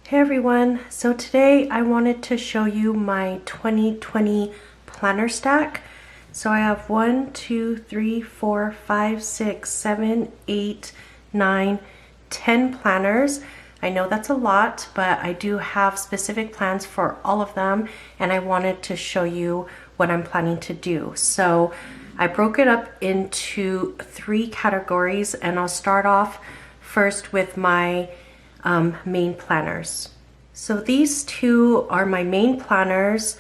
Hey everyone, so today I wanted to show you my 2020 planner stack. So I have 1, 2, 3, 4, 5, 6, 7, 8, 9, 10 planners. I know that's a lot, but I do have specific plans for all of them, and I wanted to show you what I'm planning to do. So I broke it up into 3 categories, and I'll start off first with my main planners. So these 2 are my main planners.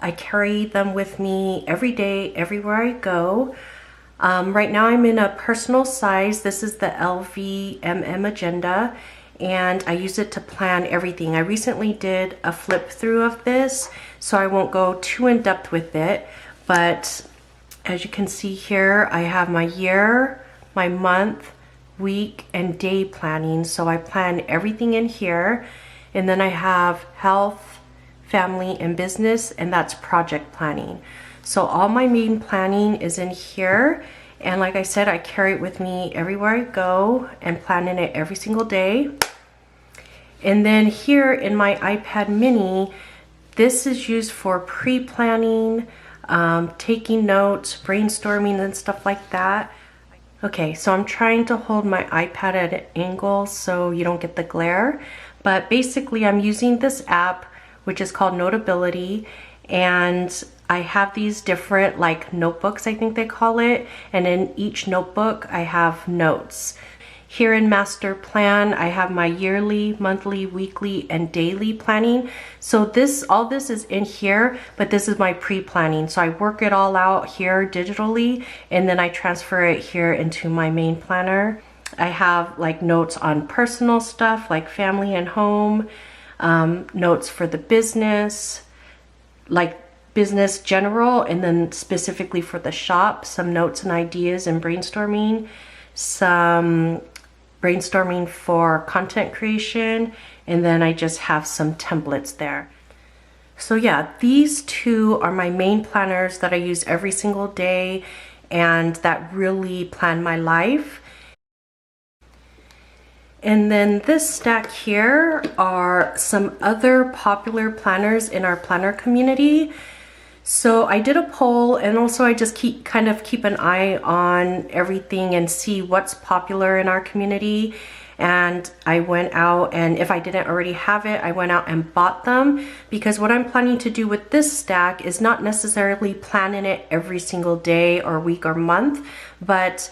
I carry them with me every day, everywhere I go. Right now I'm in a personal size. This is the LVMM Agenda, and I use it to plan everything. I recently did a flip through of this, so I won't go too in depth with it, but as you can see here, I have my year, my month, week, and day planning. So I plan everything in here, and then I have health, family, and business, and that's project planning. So all my main planning is in here, and like I said, I carry it with me everywhere I go and plan in it every single day. And then here in my iPad mini, this is used for pre-planning, taking notes, brainstorming, and stuff like that. Okay, so I'm trying to hold my iPad at an angle so you don't get the glare, but basically I'm using this app which is called Notability, and I have these different like notebooks, I think they call it, and in each notebook I have notes. Here in Master Plan, I have my yearly, monthly, weekly, and daily planning. So all this is in here, but this is my pre-planning. So I work it all out here digitally, and then I transfer it here into my main planner. I have like notes on personal stuff like family and home, notes for the business, like business general, and then specifically for the shop, some notes and ideas and brainstorming, some brainstorming for content creation, and then I just have some templates there. So yeah, these 2 are my main planners that I use every single day and that really plan my life. And then this stack here are some other popular planners in our planner community. So I did a poll, and also I just keep an eye on everything and see what's popular in our community. And I went out, and if I didn't already have it, I went out and bought them, because what I'm planning to do with this stack is not necessarily plan in it every single day or week or month, but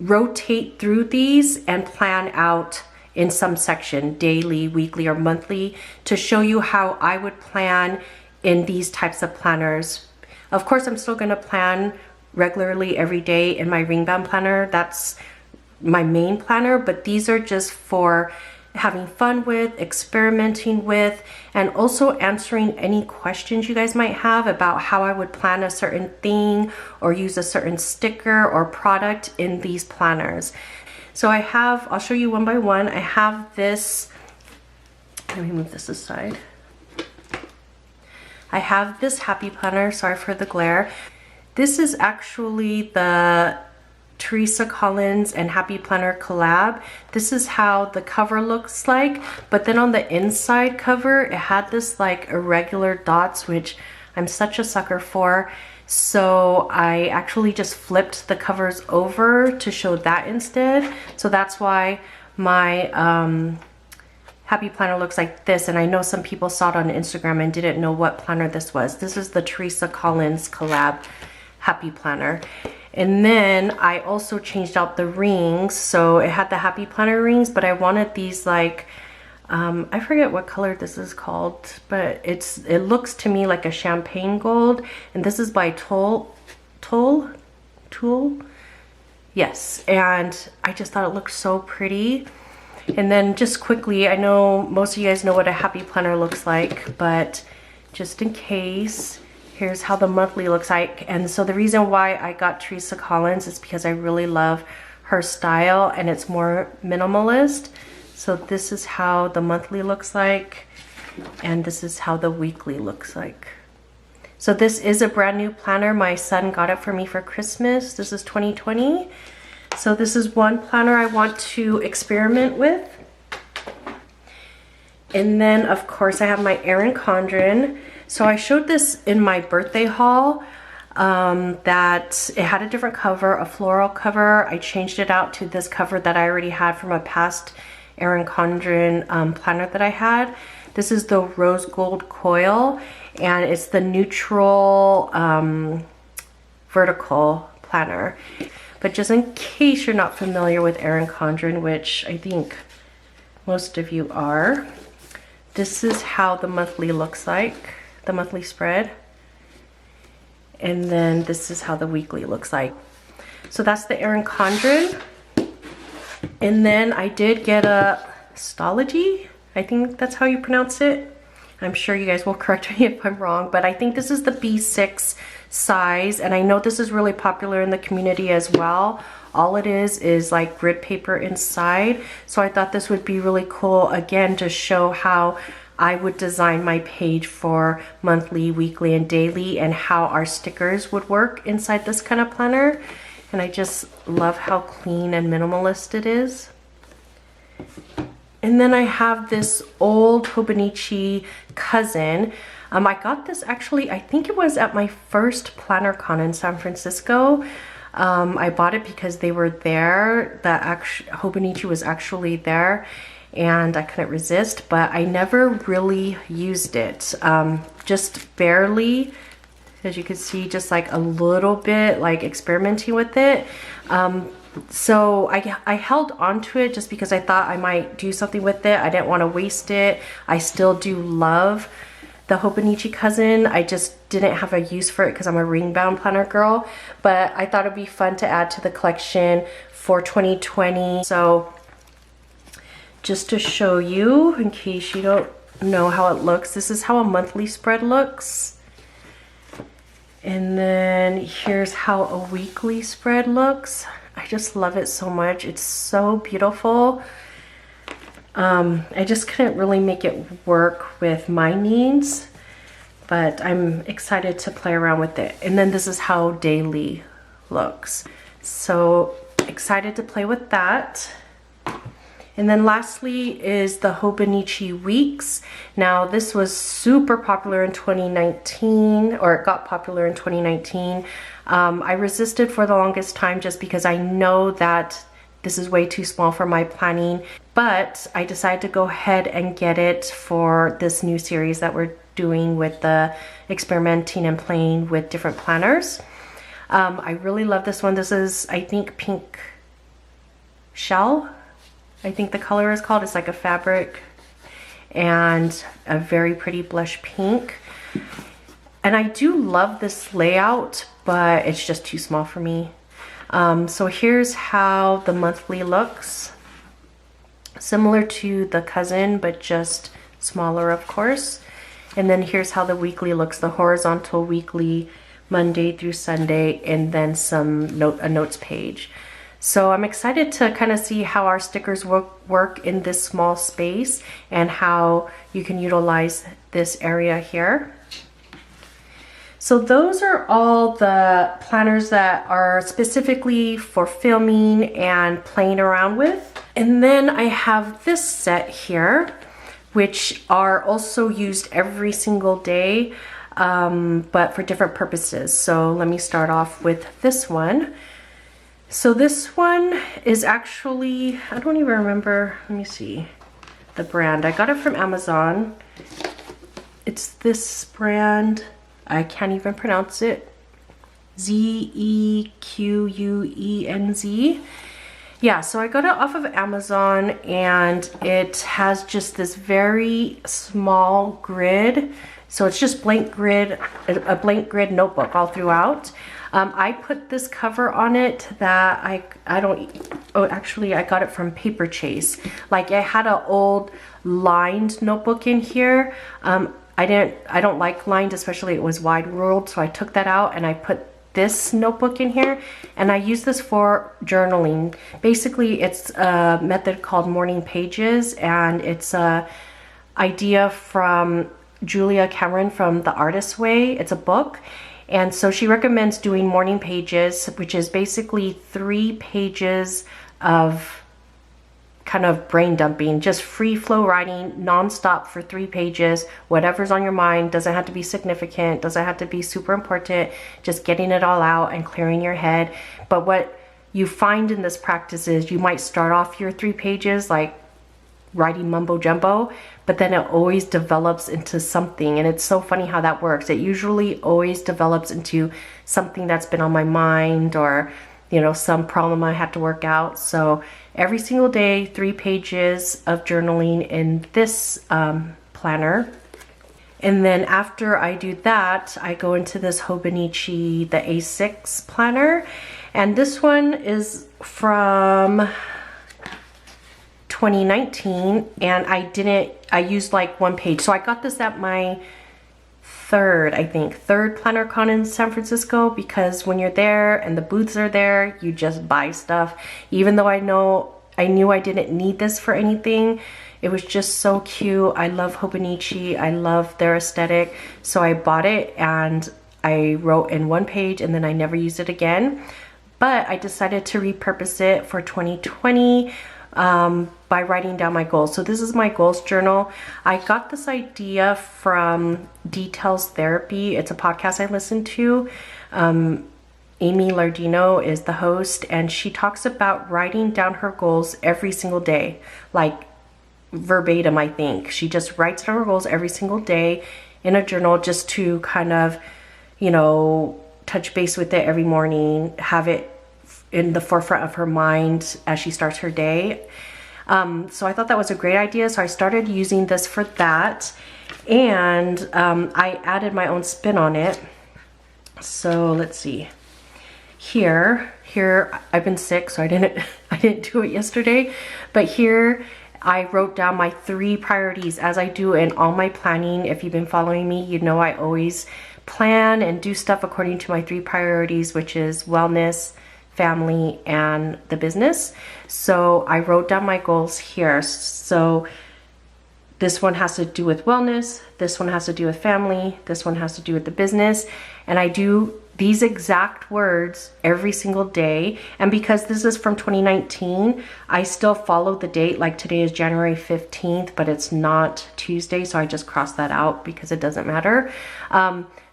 rotate through these and plan out in some section, daily, weekly, or monthly, to show you how I would plan in these types of planners. Of course, I'm still gonna plan regularly every day in my Ringband planner. That's my main planner, but these are just for having fun with, experimenting with, and also answering any questions you guys might have about how I would plan a certain thing or use a certain sticker or product in these planners. So I'll show you one by one. I have this, let me move this aside. I have this happy planner, sorry for the glare. This is actually the Teresa Collins and Happy Planner collab. This is how the cover looks like, but then on the inside cover, it had this like irregular dots, which I'm such a sucker for. So I actually just flipped the covers over to show that instead. So that's why my Happy Planner looks like this, and I know some people saw it on Instagram and didn't know what planner this was. This is the Teresa Collins collab Happy Planner. And then I also changed out the rings. So it had the Happy Planner rings, but I wanted these like, I forget what color this is called, but it looks to me like a champagne gold. And this is by Tool. Yes, and I just thought it looked so pretty. And then just quickly, I know most of you guys know what a Happy Planner looks like, but just in case, here's how the monthly looks like. And so the reason why I got Teresa Collins is because I really love her style, and it's more minimalist. So this is how the monthly looks like, and this is how the weekly looks like. So this is a brand new planner. My son got it for me for Christmas. This is 2020. So this is one planner I want to experiment with. And then of course I have my Erin Condren. So I showed this in my birthday haul, that it had a different cover, a floral cover. I changed it out to this cover that I already had from a past Erin Condren planner that I had. This is the Rose Gold Coil, and it's the neutral vertical planner. But just in case you're not familiar with Erin Condren, which I think most of you are, this is how the monthly looks like, the monthly spread. And then this is how the weekly looks like. So that's the Erin Condren. And then I did get a Stalogy, I think that's how you pronounce it. I'm sure you guys will correct me if I'm wrong, but I think this is the B6 size, and I know this is really popular in the community as well. All it is like grid paper inside. So I thought this would be really cool, again, to show how I would design my page for monthly, weekly, and daily, and how our stickers would work inside this kind of planner. And I just love how clean and minimalist it is. And then I have this old Hobonichi cousin. I got this actually, I think it was at my first PlannerCon in San Francisco. I bought it because they were there. Hobonichi was actually there, and I couldn't resist, but I never really used it. Just barely, as you can see, just like a little bit, like experimenting with it. So I held on to it just because I thought I might do something with it. I didn't want to waste it. I still do love the Hobonichi cousin. I just didn't have a use for it because I'm a ring bound planner girl, but I thought it'd be fun to add to the collection for 2020. So just to show you, in case you don't know how it looks, this is how a monthly spread looks. And then here's how a weekly spread looks. I just love it so much. It's so beautiful. I just couldn't really make it work with my needs, but I'm excited to play around with it. And then this is how daily looks. So excited to play with that. And then lastly is the Hobonichi Weeks. Now this was super popular in 2019, or it got popular in 2019. I resisted for the longest time just because I know that this is way too small for my planning, but I decided to go ahead and get it for this new series that we're doing with the experimenting and playing with different planners. I really love this one. This is, I think, Pink Shell. I think the color is called. It's like a fabric and a very pretty blush pink. And I do love this layout, but it's just too small for me. So here's how the monthly looks. Similar to the cousin, but just smaller, of course. And then here's how the weekly looks, the horizontal weekly, Monday through Sunday, and then a notes page. So I'm excited to kind of see how our stickers work in this small space and how you can utilize this area here. So those are all the planners that are specifically for filming and playing around with. And then I have this set here, which are also used every single day, but for different purposes. So let me start off with this one. So this one is actually, I don't even remember, let me see the brand. I got it from Amazon. It's this brand. I can't even pronounce it. Zequenz. Yeah, so I got it off of Amazon, and it has just this very small grid. So it's just blank grid, a blank grid notebook all throughout. I put this cover on it that actually I got it from Paper Chase. Like, I had an old lined notebook in here. I don't like lined, especially it was wide ruled, so I took that out and I put this notebook in here, and I use this for journaling. Basically, it's a method called Morning Pages, and it's a idea from Julia Cameron from The Artist's Way. It's a book, and so she recommends doing morning pages, which is basically 3 pages of kind of brain dumping, just free flow writing nonstop for 3 pages, whatever's on your mind. Doesn't have to be significant, doesn't have to be super important, just getting it all out and clearing your head. But what you find in this practice is you might start off your 3 pages like writing mumbo jumbo, but then it always develops into something. And it's so funny how that works. It usually always develops into something that's been on my mind, or you know, some problem I have to work out. So every single day, 3 pages of journaling in this planner. And then after I do that, I go into this Hobonichi, the A6 planner. And this one is from 2019, and I used like 1 page. So I got this at my third PlannerCon in San Francisco, because when you're there and the booths are there, you just buy stuff. Even though I knew I didn't need this for anything, it was just so cute. I love Hobonichi, I love their aesthetic. So I bought it and I wrote in 1 page, and then I never used it again. But I decided to repurpose it for 2020 by writing down my goals. So this is my goals journal. I got this idea from Details Therapy. It's a podcast I listen to. Amy Lardino is the host, and she talks about writing down her goals every single day, like verbatim, I think. She just writes down her goals every single day in a journal, just to kind of, you know, touch base with it every morning, have it in the forefront of her mind as she starts her day. So I thought that was a great idea. So I started using this for that, and I added my own spin on it. So let's see. Here I've been sick, so I didn't do it yesterday, but here I wrote down my 3 priorities, as I do in all my planning. If you've been following me, you know I always plan and do stuff according to my 3 priorities, which is wellness, family, and the business. So I wrote down my goals here. So this one has to do with wellness, this one has to do with family, this one has to do with the business, and I do these exact words every single day. And because this is from 2019, I still follow the date. Like today is January 15th, but it's not Tuesday, so I just crossed that out because it doesn't matter.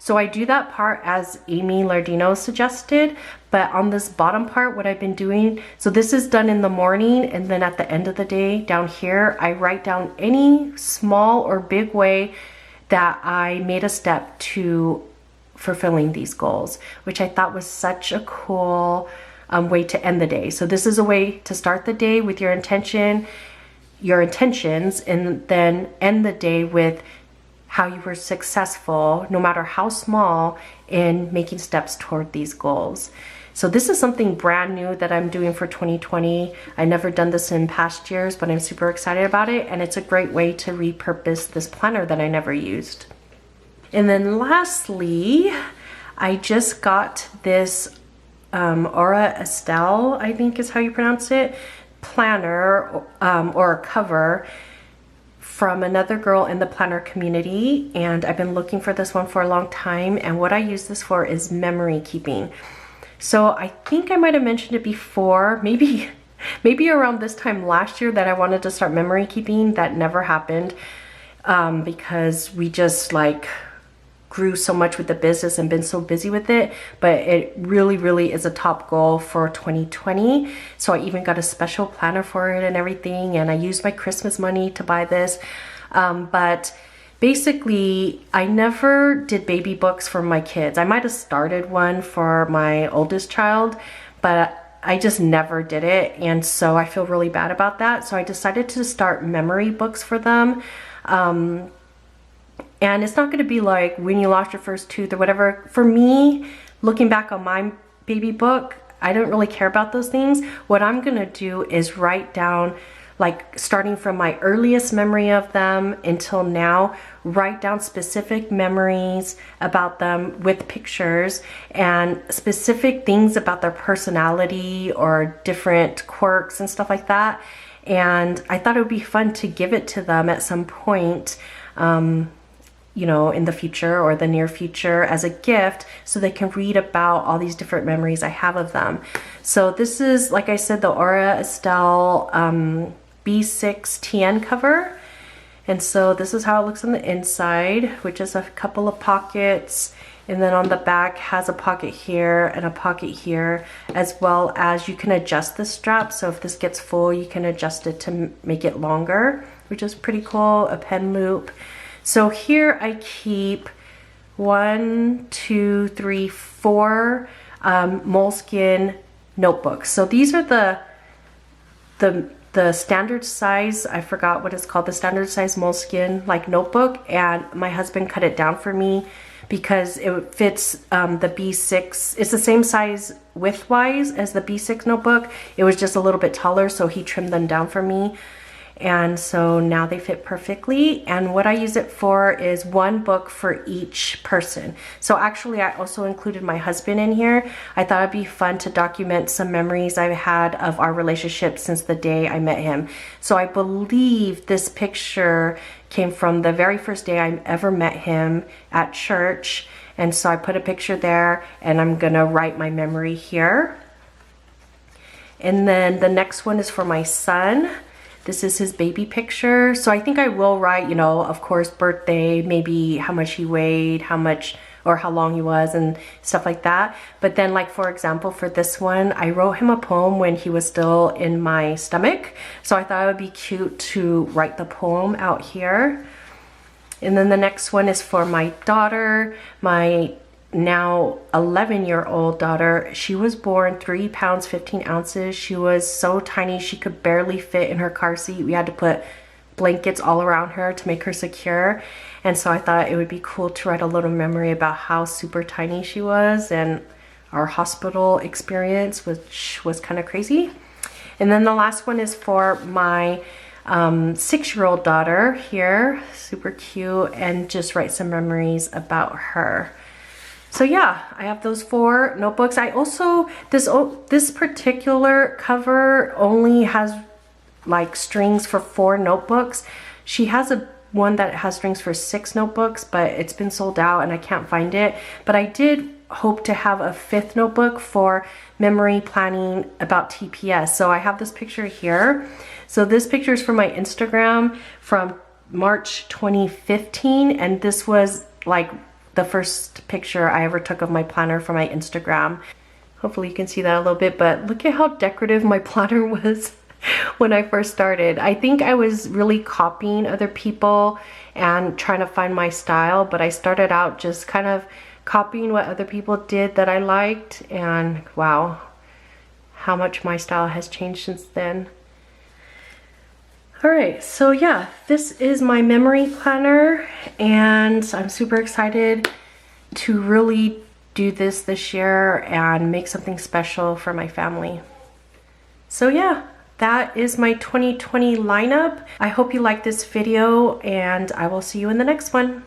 So I do that part as Amy Lardino suggested, but on this bottom part, what I've been doing, so this is done in the morning, and then at the end of the day down here, I write down any small or big way that I made a step to fulfilling these goals, which I thought was such a cool way to end the day. So this is a way to start the day with your intentions, and then end the day with how you were successful, no matter how small, in making steps toward these goals. So this is something brand new that I'm doing for 2020. I've never done this in past years, but I'm super excited about it, and it's a great way to repurpose this planner that I never used. And then lastly, I just got this Aura Estelle, I think is how you pronounce it, planner or cover from another girl in the planner community, and I've been looking for this one for a long time, and what I use this for is memory keeping. So I think I might have mentioned it before, maybe around this time last year, that I wanted to start memory keeping. That never happened because we just like grew so much with the business and been so busy with it, but it really is a top goal for 2020. So I even got a special planner for it and everything, and I used my Christmas money to buy this. But basically, I never did baby books for my kids. I might have started one for my oldest child, but I just never did it, and so I feel really bad about that. So I decided to start memory books for them. And it's not going to be like when you lost your first tooth or whatever. For me, looking back on my baby book, I don't really care about those things. What I'm going to do is write down, like starting from my earliest memory of them until now, write down specific memories about them with pictures and specific things about their personality or different quirks and stuff like that. And I thought it would be fun to give it to them at some point, you know, in the future or the near future as a gift, so they can read about all these different memories I have of them. So this is, like I said, the Aura Estelle B6 TN cover. And so this is how it looks on the inside, which is a couple of pockets. And then on the back has a pocket here and a pocket here, as well as you can adjust the strap. So if this gets full, you can adjust it to make it longer, which is pretty cool. A pen loop. So here I keep 1, 2, 3, 4 Moleskine notebooks. So these are the standard size, I forgot what it's called, the standard size Moleskine like notebook, and my husband cut it down for me because it fits the B6. It's the same size width-wise as the B6 notebook. It was just a little bit taller, so he trimmed them down for me. And so now they fit perfectly. And what I use it for is one book for each person. So actually I also included my husband in here. I thought it'd be fun to document some memories I've had of our relationship since the day I met him. So I believe this picture came from the very first day I ever met him at church. And so I put a picture there, and I'm gonna write my memory here. And then the next one is for my son. This is his baby picture. So I think I will write, you know, of course, birthday, maybe how much he weighed, how much or how long he was and stuff like that. But then, like, for example, for this one, I wrote him a poem when he was still in my stomach. So I thought it would be cute to write the poem out here. And then the next one is for my daughter, my now 11-year-old daughter. She was born 3 pounds 15 ounces. She was so tiny she could barely fit in her car seat. We had to put blankets all around her to make her secure. And so I thought it would be cool to write a little memory about how super tiny she was and our hospital experience, which was kind of crazy. And then the last one is for my 6-year-old daughter here, super cute, and just write some memories about her. So yeah, I have those 4 notebooks. I also, this particular cover only has like strings for 4 notebooks. She has one that has strings for 6 notebooks, but it's been sold out and I can't find it. But I did hope to have a 5th notebook for memory planning about TPS. So I have this picture here. So this picture is from my Instagram from March 2015, and this was like the first picture I ever took of my planner for my Instagram. Hopefully you can see that a little bit, but look at how decorative my planner was when I first started. I think I was really copying other people and trying to find my style, but I started out just kind of copying what other people did that I liked, and wow, how much my style has changed since then. All right, so yeah, this is my memory planner, and I'm super excited to really do this year and make something special for my family. So yeah, that is my 2020 lineup. I hope you liked this video, and I will see you in the next one.